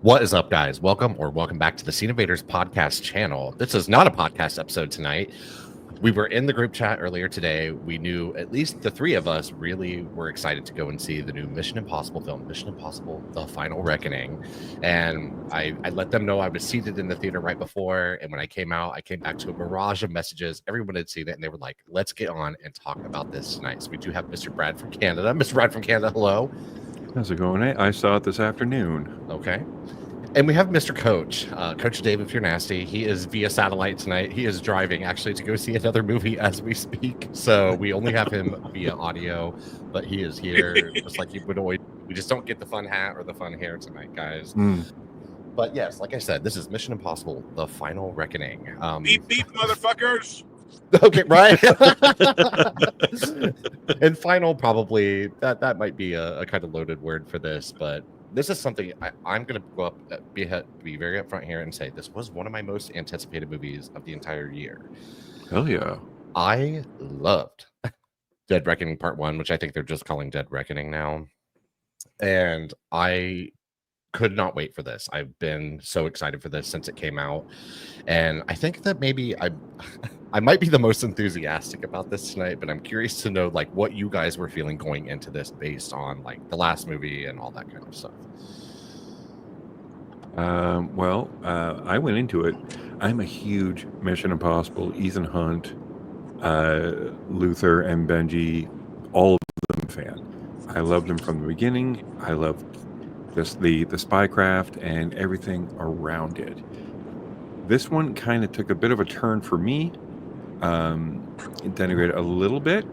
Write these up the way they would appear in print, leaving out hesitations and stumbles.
What is up, guys? Welcome back to the Scene Invaders podcast channel. This is not a podcast episode tonight. We were in the group chat earlier today. We knew at least the three of us really were excited to go and see the new Mission Impossible film, Mission Impossible: The Final Reckoning. And I let them know I was seated in the theater right before. And when I came out, I came back to a barrage of messages. Everyone had seen it, and they were like, "Let's get on and talk about this tonight." So we do have Mr. Brad from Canada. Mr. Brad from Canada, hello. How's it going? I saw it this afternoon. Okay. And we have Mr. Coach, Coach Dave, if you're nasty. He is via satellite tonight. He is driving actually to go see another movie as we speak. So we only have him via audio, but he is here just like he would always. We just don't get the fun hat or the fun hair tonight, guys. But yes, like I said, this is Mission Impossible: The Final Reckoning. Beep, beep, motherfuckers. Okay, right. And final, probably that might be a kind of loaded word for this, but this is something I'm going to go up, be very upfront here and say this was one of my most anticipated movies of the entire year. Hell yeah. I loved Dead Reckoning Part 1, which I think they're just calling Dead Reckoning now. And I could not wait for this. I've been so excited for this since it came out. And I think that maybe I might be the most enthusiastic about this tonight, but I'm curious to know like what you guys were feeling going into this based on like the last movie and all that kind of stuff. I went into it. I'm a huge Mission Impossible, Ethan Hunt, Luther, and Benji, all of them fan. I loved them from the beginning. I loved just the spycraft and everything around it. This one kind of took a bit of a turn for me. It denigrated a little bit,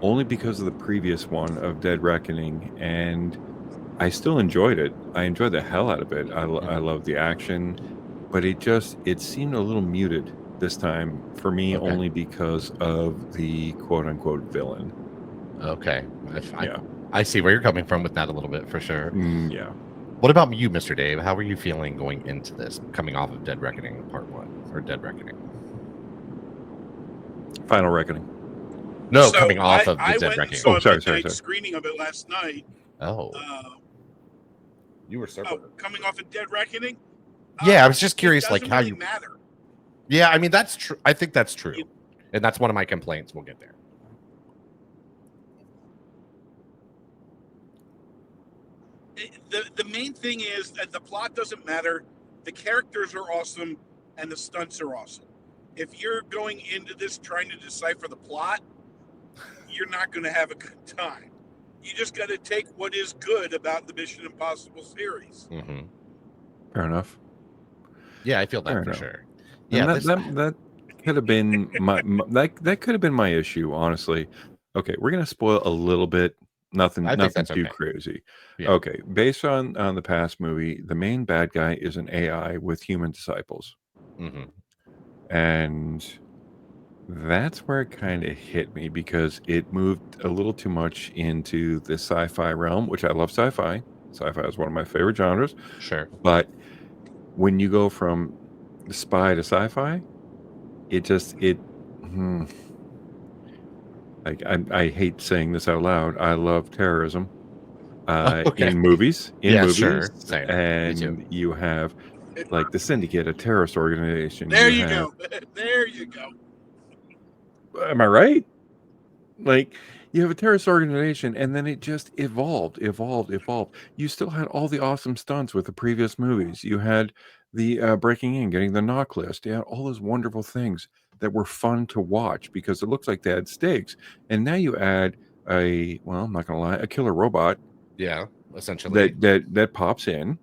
only because of the previous one of Dead Reckoning, and I still enjoyed it. I enjoyed the hell out of it. I love the action, but it seemed a little muted this time for me, only because of the quote-unquote villain. Okay. I see where you're coming from with that a little bit, for sure. Yeah. What about you, Mr. Dave? How were you feeling going into this, coming off of Dead Reckoning Part 1, or Dead Reckoning? Final Reckoning. No, coming off of the Dead Reckoning. Sorry. Screening of it last night. Oh. You were coming off of Dead Reckoning? Yeah, I was just curious, like, how really you matter. Yeah, I mean, that's true. I think that's true. And that's one of my complaints. We'll get there. The main thing is that the plot doesn't matter. The characters are awesome, and the stunts are awesome. If you're going into this trying to decipher the plot, you're not going to have a good time. You just got to take what is good about the Mission Impossible series. Mm-hmm. Fair enough. Yeah, I feel that for sure. Yeah, that could have been that could have been my issue, honestly. Okay, we're gonna spoil a little bit. Nothing too crazy. Yeah. Okay, based on the past movie, the main bad guy is an AI with human disciples, and that's where it kind of hit me because it moved a little too much into the sci-fi realm, which I love. Sci-fi is one of my favorite genres. Sure, but when you go from spy to sci-fi, I hate saying this out loud. I love terrorism in movies. Sure. And you have like the Syndicate, a terrorist organization. There you go. Am I right? Like, you have a terrorist organization, and then it just evolved. You still had all the awesome stunts with the previous movies. You had the breaking in, getting the knock list. You had all those wonderful things that were fun to watch because it looks like they had stakes. And now you add I'm not gonna lie, a killer robot. Yeah, essentially. That pops in.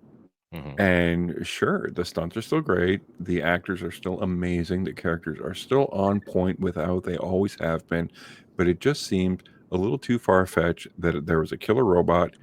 And sure, the stunts are still great. The actors are still amazing. The characters are still on point with how they always have been. But it just seemed a little too far-fetched that there was a killer robot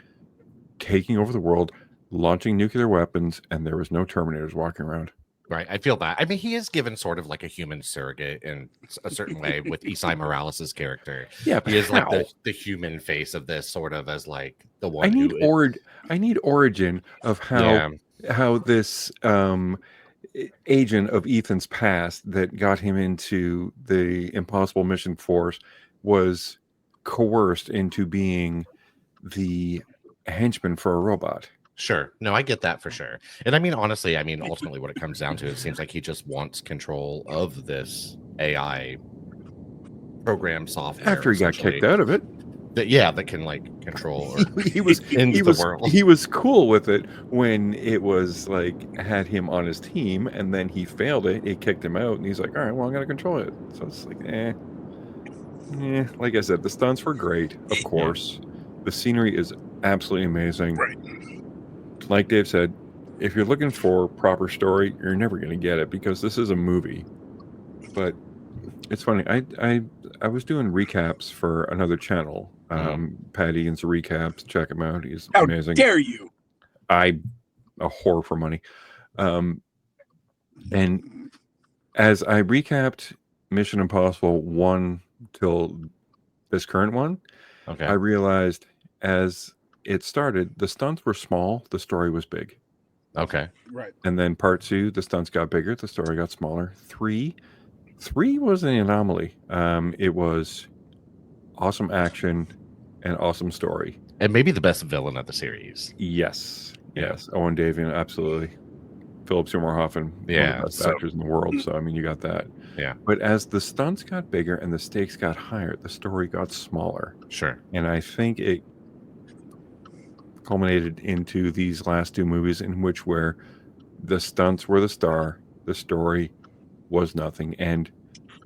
taking over the world, launching nuclear weapons, and there was no Terminators walking around. Right, I feel that. I mean, he is given sort of like a human surrogate in a certain way with Isai Morales' character. Yeah, he is like the human face of this, sort of as like the one. I need origin of how this agent of Ethan's past that got him into the Impossible Mission Force was coerced into being the henchman for a robot. Sure. No, I get that for sure. And I mean, honestly, I mean, ultimately, what it comes down to, it seems like he just wants control of this AI program software. After he got essentially, kicked out of it, that can like control or he was end he the was world. he was cool with it when it was like had him on his team, and then he failed it. It kicked him out, and he's like, "All right, well, I'm gonna control it." So it's like, Like I said, the stunts were great, of course. The scenery is absolutely amazing. Right. Like Dave said, if you're looking for proper story, you're never going to get it because this is a movie. But it's funny. I was doing recaps for another channel. Pat Egan's recaps. Check him out. He's How amazing. dare you? A whore for money. And as I recapped Mission Impossible 1 till this current one, Okay. I realized as it started, the stunts were small, the story was big. Okay. Right. And then part 2, the stunts got bigger, the story got smaller. 3 was an anomaly. It was awesome action and awesome story. And maybe the best villain of the series. Yes. Yeah. Yes. Owen Davian, absolutely. Philip Seymour Hoffman, one Yeah, of the best so- actors in the world. So I mean, you got that. Yeah. But as the stunts got bigger and the stakes got higher, the story got smaller. Sure. And I think it culminated into these last 2 movies in which where the stunts were the star, the story was nothing. And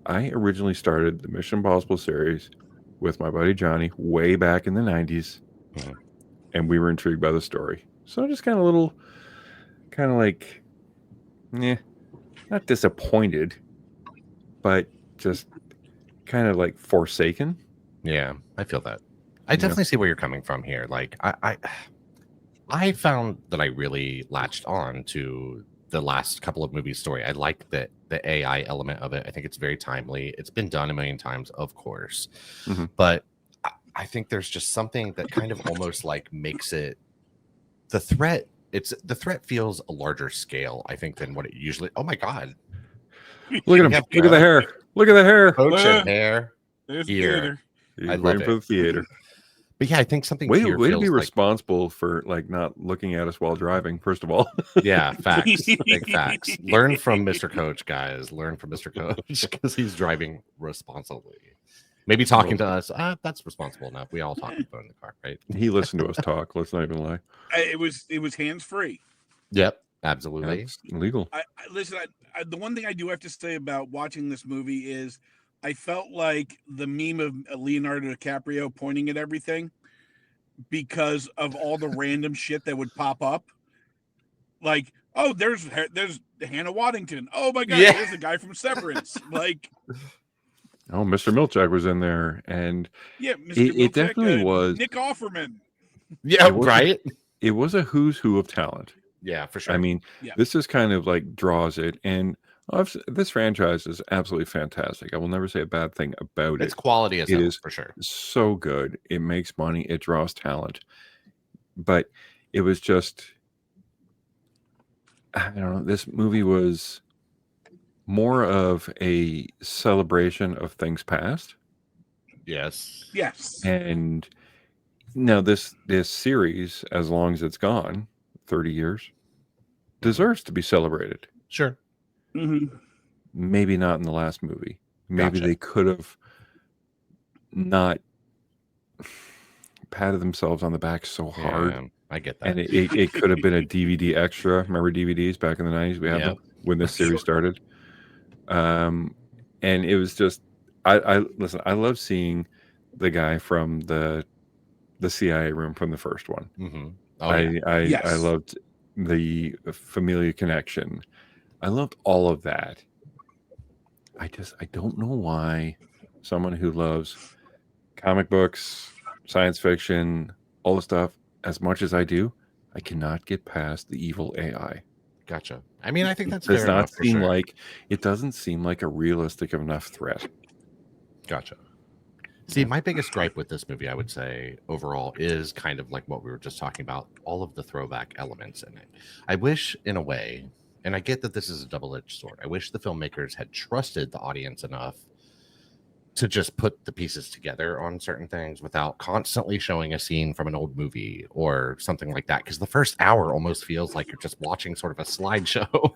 I originally started the Mission Impossible series with my buddy Johnny way back in the 90s. Mhm. And we were intrigued by the story. So just kind of like, not disappointed, but just kind of like forsaken. Yeah, I feel that. I Yeah. definitely see where you're coming from here. Like I found that I really latched on to the last couple of movies story. I like the AI element of it. I think it's very timely. It's been done a million times, of course. Mhm. But I think there's just something that kind of almost like makes it the threat. The threat feels a larger scale, I think, than what it usually. Oh my god. Look at him. Yeah, Look at the hair. Look at the hair. Coach and hair. There's Here. theater. He's I love waiting it. for the theater. But yeah, I think something Way here to be feels like, responsible for like not looking at us while driving, first of all. yeah, facts. Big facts. Learn from Mr. Coach, guys. Learn from Mr. Coach because he's driving responsibly. Maybe talking to us. That's responsible enough. We all talk on the phone in the car, right? He listened to us talk. Let's not even lie. It was hands free. Yep, absolutely. That's illegal. Listen, the one thing I do have to say about watching this movie is I felt like the meme of Leonardo DiCaprio pointing at everything because of all the random shit that would pop up. Like, oh, there's Hannah Waddington. Oh my god, Yeah. there's the guy from Severance. Like, Oh, Mr. Milchak was in there, and yeah, Mr. It Milchek, definitely was. Nick Offerman. Yeah, It wasn't- right. It was a who's who of talent. Yeah, for sure. I mean, Yeah. this is kind of like draws it, and this franchise is absolutely fantastic. I will never say a bad thing about it's it. quality as It hell, is for sure. So good. It makes money. It draws talent. But it was just, I don't know. This movie was more of a celebration of things past. Yes. Yes. And now this series, as long as it's gone, 30 years, deserves to be celebrated. Sure. Mm-hmm. Maybe not in the last movie. Maybe Gotcha. they could have not patted themselves on the back so hard. Yeah, I get that. And it could have been a DVD extra. Remember DVDs back in the 90s? We had them when this series started. And it was just, I listen, I love seeing the guy from the CIA room from the first one. Mm-hmm. Oh, yeah. I loved the familiar connection. I loved all of that. I don't know why someone who loves comic books, science fiction, all the stuff as much as I do, I cannot get past the evil AI. Gotcha. I mean, I think that's It does fair not enough, for seem sure. like it doesn't seem like a realistic enough threat. Gotcha. See, my biggest gripe with this movie, I would say, overall, is kind of like what we were just talking about, all of the throwback elements in it. I wish, in a way, and I get that this is a double-edged sword, I wish the filmmakers had trusted the audience enough to just put the pieces together on certain things without constantly showing a scene from an old movie or something like that. Because the first hour almost feels like you're just watching sort of a slideshow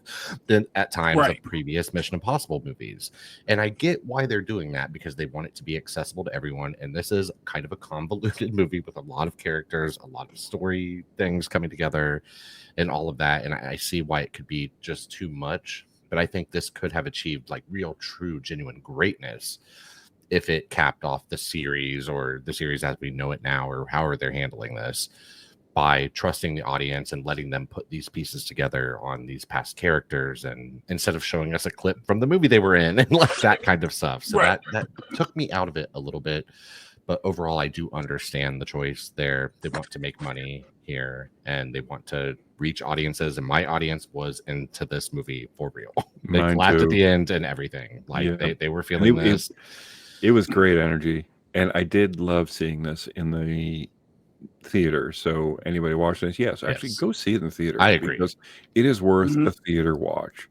than at times Right. of previous Mission Impossible movies. And I get why they're doing that, because they want it to be accessible to everyone. And this is kind of a convoluted movie with a lot of characters, a lot of story things coming together and all of that. And I see why it could be just too much. But I think this could have achieved like real, true, genuine greatness if it capped off the series, or the series as we know it now, or however they're handling this, by trusting the audience and letting them put these pieces together on these past characters, and instead of showing us a clip from the movie they were in and like that kind of stuff. So Right. that took me out of it a little bit. But overall, I do understand the choice there. They want to make money here and they want to reach audiences. And my audience was into this movie for real. They Mine clapped too. at the end and everything. Like Yeah. they were feeling it- this. It was great energy, and I did love seeing this in the theater. So anybody watching this, yes, actually Yes. go see it in the theater. I agree. Because it is worth Mhm. a theater watch.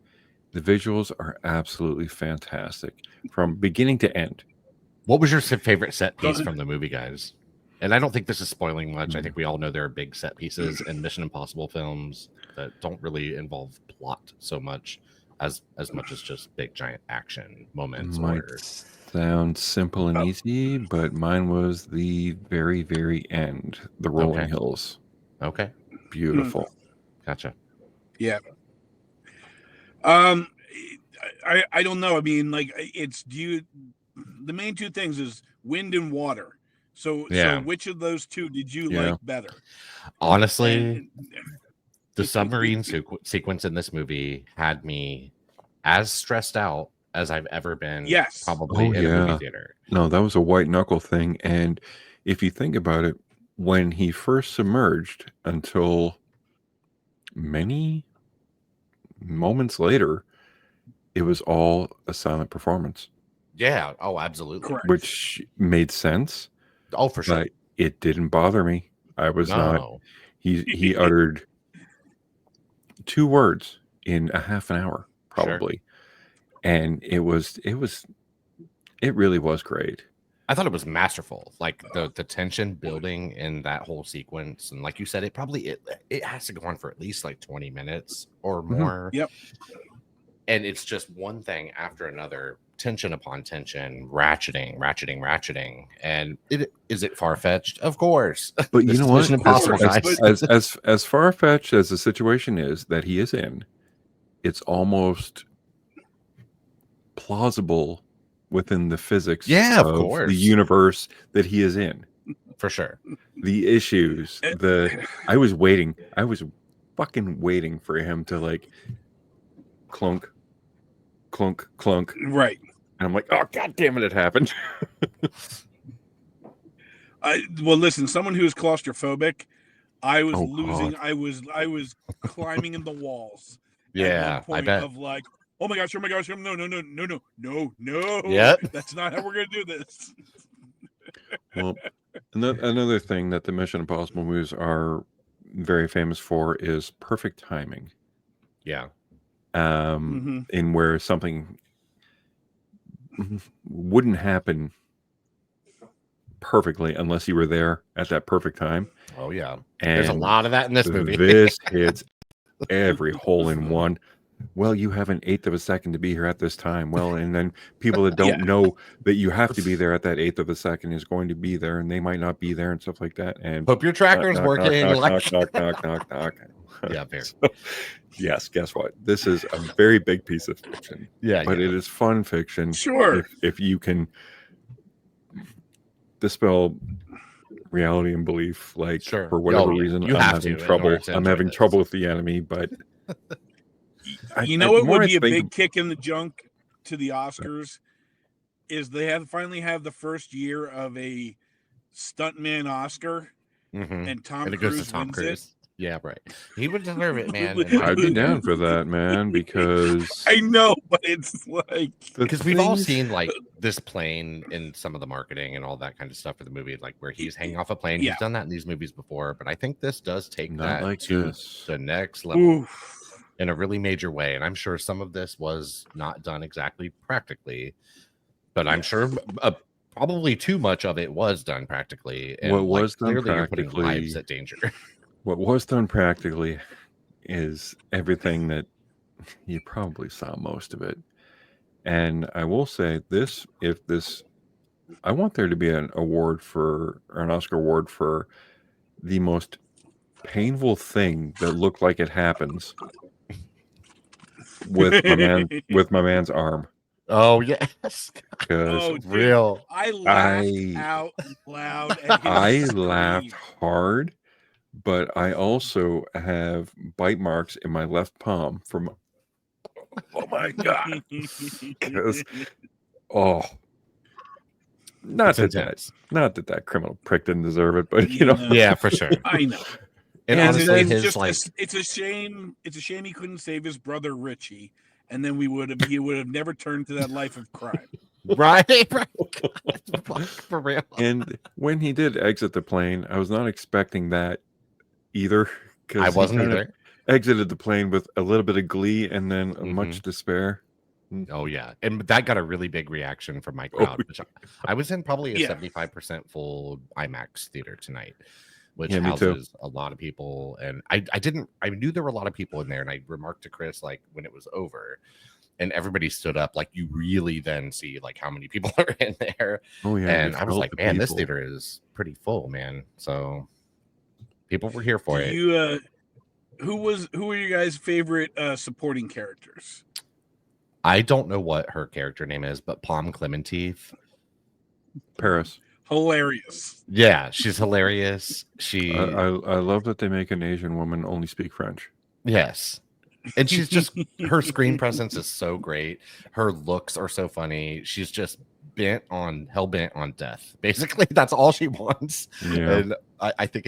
The visuals are absolutely fantastic from beginning to end. What was your favorite set piece ahead. from the movie, guys? And I don't think this is spoiling much. I think we all know there are big set pieces in Mission Impossible films that don't really involve plot so much as much as just big giant action moments. Might Or sound simple and easy, but mine was the very, very end, the rolling Okay. hills. okay, Beautiful. gotcha. I don't know. I mean, like, it's the main two things is wind and water. So Yeah. which of those two did you Yeah. like better? Honestly, And- the submarine sequence in this movie had me as stressed out as I've ever been. Yes. Probably Oh, in a movie yeah. theater. No, that was a white knuckle thing. And if you think about it, when he first submerged until many moments later, it was all a silent performance, Yeah. Oh, absolutely. Correct. which made sense, Oh, for sure. but it didn't bother me. I was not. No. He uttered 2 words in a half an hour, Sure. probably. And it really was great. I thought it was masterful. Like the tension building in that whole sequence, and like you said, it has to go on for at least like 20 minutes or more. Yep. And it's just one thing after another, tension upon tension, ratcheting. And is it far-fetched? Of course. But you This know is what? Mission Impossible, guys. As far-fetched as the situation is that he is in, it's almost plausible within the physics Yeah, of course. the universe that he is in. For sure. The issues, I was fucking waiting for him to like clunk, clunk, clunk. Right. And I'm like, oh god damn it, it happened. Well, listen, someone who's claustrophobic, I was Oh, losing. God. I was climbing in the walls. Yeah, At one I point bet. Of like, oh my gosh, no. Yep. That's not how we're gonna do this. Well, another thing that the Mission Impossible movies are very famous for is perfect timing. Yeah. Mhm. In where something wouldn't happen perfectly unless you were there at that perfect time. Oh yeah. And There's a lot of that in this movie. This hits every hole in one. Well, you have an eighth of a second to be here at this time. Well, and then people that don't Yeah. know that you have to be there at that eighth of a second is going to be there, and they might not be there and stuff like that. And Hope your tracker's knock, working. knock, like- knock, knock, knock, knock. Yeah, fair. So, yes, guess what? This is a very big piece of fiction, Yeah, but it is fun fiction. Sure. If you can dispel reality and belief, like Sure. for whatever Oh, yeah. reason, You I'm have having to in trouble. order to I'm enjoy having this. trouble with the enemy, but You know what the more would I be a think- big kick in the junk to the Oscars is they finally have the first year of a stuntman Oscar, Mhm. and Tom And it Cruise goes to Tom wins Cruise. Yeah, right. He would deserve it, man. I'd be down for that, man, because it. I know, but it's like the Because we've all things- seen like this plane in some of the marketing and all that kind of stuff for the movie, like where he's hanging off a plane. Yeah. He's done that in these movies before, but I think this does take Not that like to this. the next level oof. in a really major way. And I'm sure some of this was not done exactly practically, but I'm Yes. sure probably too much of it was done practically. And What was done clearly you're putting practically- lives at danger. What was done practically is everything that you probably saw most of it. And I will say this, I want there to be an Oscar award for the most painful thing that looked like it happens with my man's arm. Oh yes, Because Oh, dude, real. I laughed I- out loud. At his I scream. laughed hard, but I also have bite marks in my left palm from, oh my God. 'Cause- Oh, not It's that intense. that criminal prick didn't deserve it, but you Yeah. know, Yeah, for sure. I know. And And honestly, it's his just like it's a shame. It's a shame he couldn't save his brother Richie, and then he would have never turned to that life of crime. right, for real. and when he did exit the plane, I was not expecting that either. I wasn't either. Exited the plane with a little bit of glee and then Mhm. much despair. Oh yeah, and that got a really big reaction from my Oh, crowd. Which I was in probably a Yeah. 75% full IMAX theater tonight, which Yeah, me too. houses a lot of people. And I knew there were a lot of people in there, and I remarked to Chris like when it was over, and everybody stood up. Like you really then see like how many people are in there, Oh yeah, and you I was felt like, the man, this people. theater is pretty full, man. So people were here for Do it. you who were your guys' favorite supporting characters? I don't know what her character name is, but Palm Clementif. Paris. Hilarious. Yeah, she's hilarious. She I love that they make an Asian woman only speak French. yes. And she's just her screen presence is so great. Her looks are so funny. She's just hell bent on death. Basically, that's all she wants. Yeah. And I think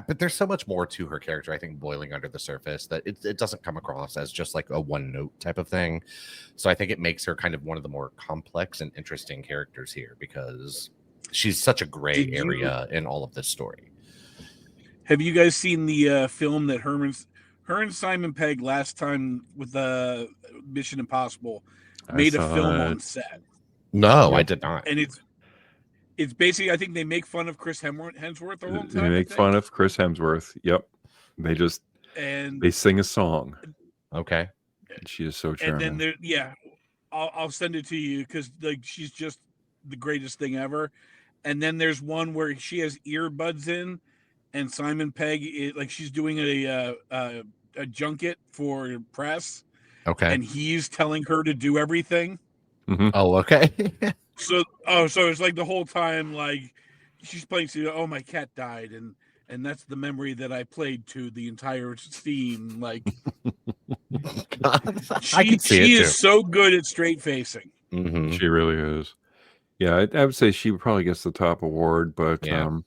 but there's so much more to her character, I think, boiling under the surface that it doesn't come across as just like a one note type of thing. So I think it makes her kind of one of the more complex and interesting characters here because she's such a gray Did you- area in all of this story. Have you guys seen the film that her and Simon Pegg last time with the Mission Impossible made a saw film it. on set? No, I Yep. did not. And it's basically, I think they make fun of Chris Hemsworth the whole time. They make fun of Chris Hemsworth. Yep. and They sing a song. Okay. And she is so and charming. then I'll send it to you because like she's just the greatest thing ever. And then there's one where she has earbuds in, and Simon Pegg like she's doing a junket for press, Okay. and he's telling her to do everything. Oh, okay. So it's like the whole time, like she's playing. Oh, my cat died, and that's the memory that I played to the entire scene. Like I can see she it is so good at straight facing. too. Mhm. She really is. Yeah, I would say she probably gets the top award, but Yeah.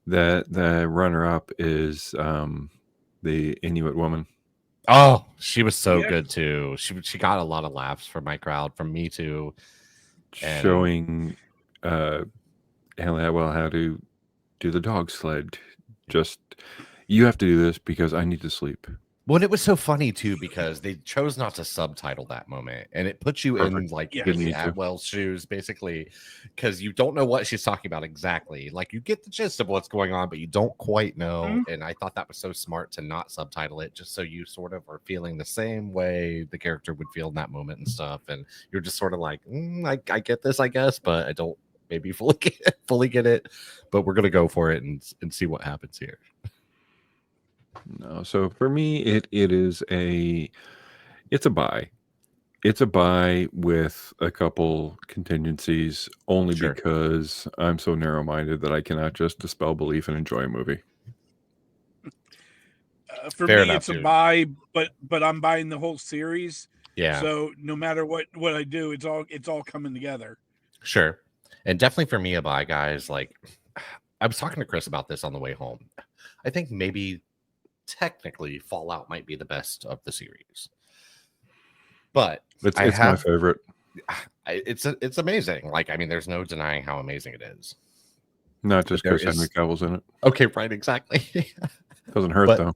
the runner up is the Inuit woman. Oh, she was so Yeah. good too. She got a lot of laughs from my crowd, from me too. And- Showing Haley Atwell how to do the dog sled. Just you have to do this because I need to sleep. Well, and it was so funny too because they chose not to subtitle that moment, and it puts you in Perfect. like Yeah. Haley Didn't need to. Atwell's shoes, basically, because you don't know what she's talking about exactly. Like you get the gist of what's going on, but you don't quite know. Mhm. And I thought that was so smart to not subtitle it, just so you sort of are feeling the same way the character would feel in that moment and stuff. And you're just sort of like, I get this, I guess, but I don't maybe fully get it. But we're gonna go for it and see what happens here. No, so for me, it's a buy. It's a buy with a couple contingencies, only Sure. because I'm so narrow-minded that I cannot just dispel belief and enjoy a movie. For Fair me, enough, it's a dude. buy, but I'm buying the whole series. Yeah. So no matter what I do, it's all coming together. Sure. And definitely for me, a buy, guys. Like, I was talking to Chris about this on the way home. I think maybe technically Fallout might be the best of the series. But It's I my have- favorite. it's amazing. Like, I mean, there's no denying how amazing it is. Not just there because Henry is- Cavill's in it. Okay, right, exactly. Doesn't hurt But- though.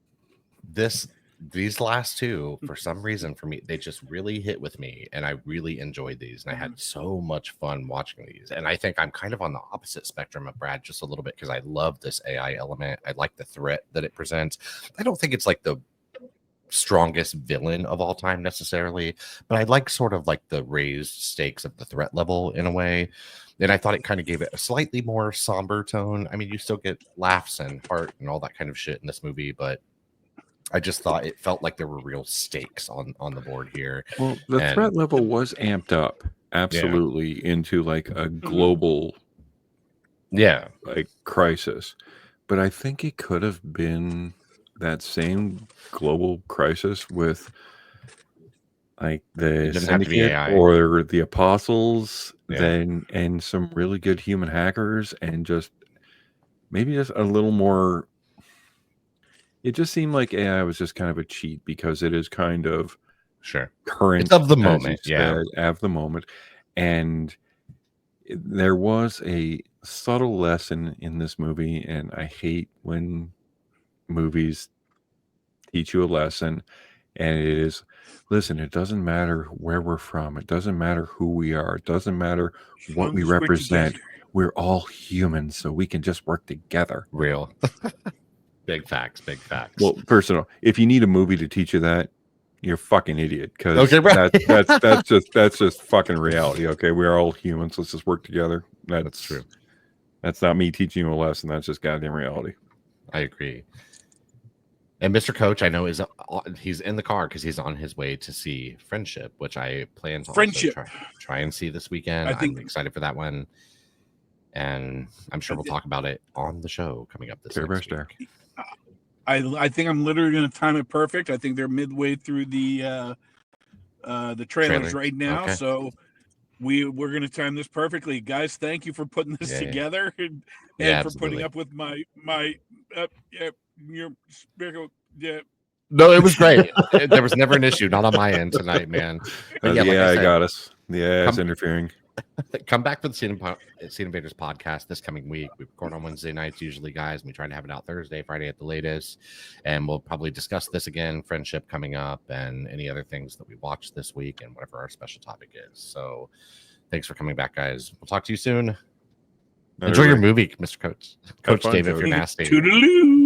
This these last two, for some reason, for me, they just really hit with me, and I really enjoyed these, and I had so much fun watching these. And I think I'm kind of on the opposite spectrum of Brad just a little bit, because I love this AI element. I like the threat that it presents. I don't think it's like the strongest villain of all time necessarily, but I like sort of like the raised stakes of the threat level in a way. And I thought it kind of gave it a slightly more somber tone. I mean, you still get laughs and heart and all that kind of shit in this movie, but I just thought it felt like there were real stakes on the board here. Well, the And- threat level was amped up absolutely into like a global Yeah, like crisis, but I think it could have been that same global crisis with like the didn't have to be Syndicate AI. or the Apostles, Yeah. then and some really good human hackers, and just maybe just a little more. It just seemed like AI was just kind of a cheat because it is kind of sure. current, It's of the as you moment, yeah. said, of the moment, and there was a subtle lesson in this movie, and I hate when movies teach you a lesson, and it is, listen, it doesn't matter where we're from, it doesn't matter who we are, it doesn't matter what we represent, we're all humans, so we can just work together. Real. Big facts. Well, first of all, if you need a movie to teach you that, you're a fucking idiot, because Okay, right. that's just fucking reality. Okay, we are all humans, let's just work together. That's true. That's not me teaching you a lesson, that's just goddamn reality. I agree. And Mr. Coach, I know he's in the car because he's on his way to see Friendship, which I plan to also try and see this weekend. I'm excited for that one, and I'm sure we'll talk about it on the show coming up this next week. I think I'm literally going to time it perfect. I think they're midway through the trailers right now, okay. so we're going to time this perfectly, guys. Thank you for putting this together and for absolutely. putting up with my your No, it was great. There was never an issue, not on my end tonight, man. But Yeah, like I said, got us. Yeah, it's interfering. Come back for the Scene Invaders podcast this coming week. We record on Wednesday nights usually, guys. And we try to have it out Thursday, Friday at the latest. And we'll probably discuss this again, Friendship coming up, and any other things that we watched this week and whatever our special topic is. So thanks for coming back, guys. We'll talk to you soon. Enjoy your movie, Mr. Coach. Coach Dave, if you're nasty. Toodaloo.